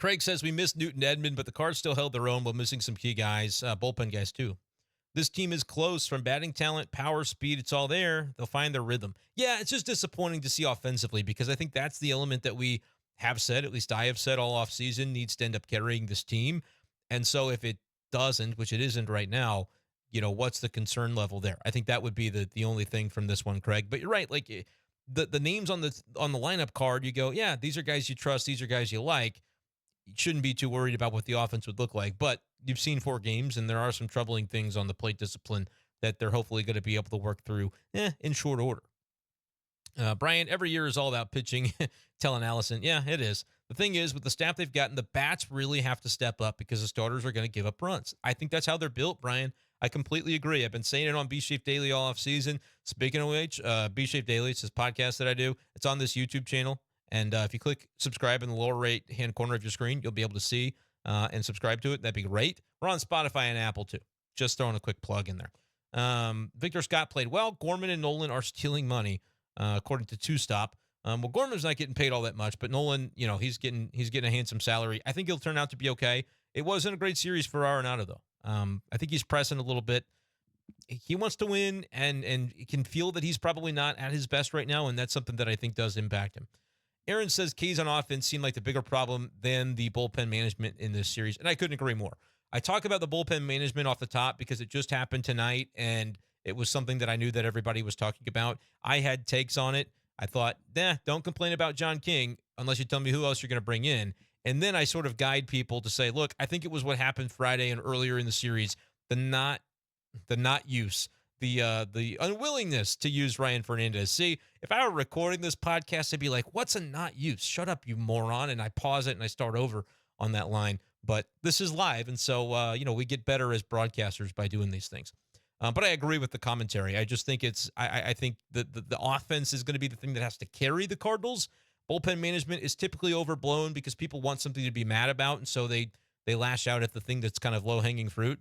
Craig says we missed Newton Edmond, but the Cards still held their own while missing some key guys, bullpen guys too. This team is close from batting talent, power, speed. It's all there. They'll find their rhythm. Yeah, it's just disappointing to see offensively because I think that's the element that we have said, at least I have said all offseason, needs to end up carrying this team. And so if it doesn't, which it isn't right now, what's the concern level there? I think that would be the only thing from this one, Craig. But you're right. Like the names on the lineup card, you go, yeah, these are guys you trust. These are guys you like. You shouldn't be too worried about what the offense would look like. But you've seen 4 games, and there are some troubling things on the plate discipline that they're hopefully going to be able to work through in short order. Brian, every year is all about pitching. Telling Allison, yeah, it is. The thing is, with the staff they've gotten, the bats really have to step up because the starters are going to give up runs. I think that's how they're built, Brian. I completely agree. I've been saying it on B-Shape Daily all offseason. Speaking of which, B-Shape Daily, it's this podcast that I do. It's on this YouTube channel. And if you click subscribe in the lower right-hand corner of your screen, you'll be able to see and subscribe to it. That'd be great. We're on Spotify and Apple, too. Just throwing a quick plug in there. Victor Scott played well. Gorman and Nolan are stealing money, according to Two Stop. Well, Gorman's not getting paid all that much, but Nolan, he's getting a handsome salary. I think he'll turn out to be okay. It wasn't a great series for Arenado, though. I think he's pressing a little bit. He wants to win, and he can feel that he's probably not at his best right now, and that's something that I think does impact him. Aaron says K's on offense seem like the bigger problem than the bullpen management in this series, and I couldn't agree more. I talk about the bullpen management off the top because it just happened tonight, and it was something that I knew that everybody was talking about. I had takes on it. I thought, don't complain about John King unless you tell me who else you're going to bring in. And then I sort of guide people to say, look, I think it was what happened Friday and earlier in the series, the not use, the unwillingness to use Ryan Fernandez. See, if I were recording this podcast, I'd be like, what's a not use? Shut up, you moron. And I pause it and I start over on that line. But this is live. And so, we get better as broadcasters by doing these things. But I agree with the commentary. I just think I think the offense is going to be the thing that has to carry the Cardinals. Bullpen management is typically overblown because people want something to be mad about, and so they lash out at the thing that's kind of low-hanging fruit,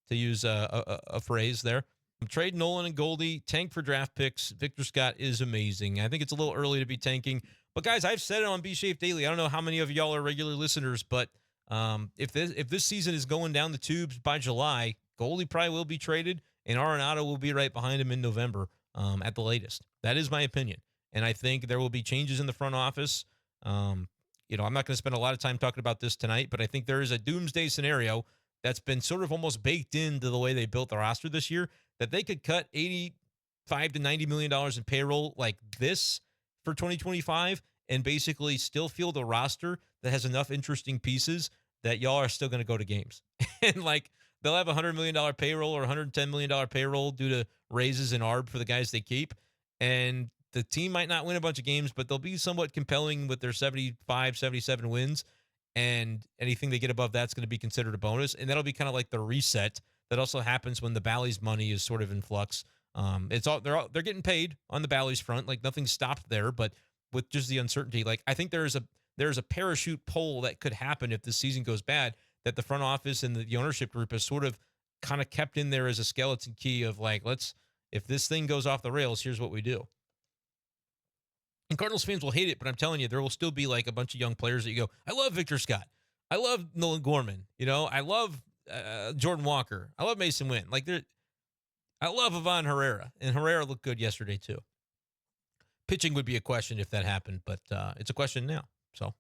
to use a phrase there. Trade Nolan and Goldie, tank for draft picks. Victor Scott is amazing. I think it's a little early to be tanking. But, guys, I've said it on B-Shape Daily. I don't know how many of y'all are regular listeners, but if this season is going down the tubes by July, Goldie probably will be traded, and Arenado will be right behind him in November at the latest. That is my opinion. And I think there will be changes in the front office. I'm not going to spend a lot of time talking about this tonight, but I think there is a doomsday scenario that's been sort of almost baked into the way they built the roster this year, that they could cut $85 to $90 million in payroll like this for 2025 and basically still field a roster that has enough interesting pieces that y'all are still going to go to games. And they'll have a $100 million payroll or $110 million payroll due to raises and ARB for the guys they keep. And the team might not win a bunch of games, but they'll be somewhat compelling with their 75, 77 wins. And anything they get above that's going to be considered a bonus. And that'll be kind of like the reset that also happens when the Bally's money is sort of in flux. They're getting paid on the Bally's front. Like, nothing stopped there, but with just the uncertainty, I think there's a parachute pull that could happen if this season goes bad, that the front office and the ownership group has sort of kind of kept in there as a skeleton key of if this thing goes off the rails, here's what we do. And Cardinals fans will hate it, but I'm telling you, there will still be a bunch of young players that you go, I love Victor Scott. I love Nolan Gorman. I love Jordan Walker. I love Mason Wynn. I love Ivan Herrera. And Herrera looked good yesterday too. Pitching would be a question if that happened, but it's a question now. So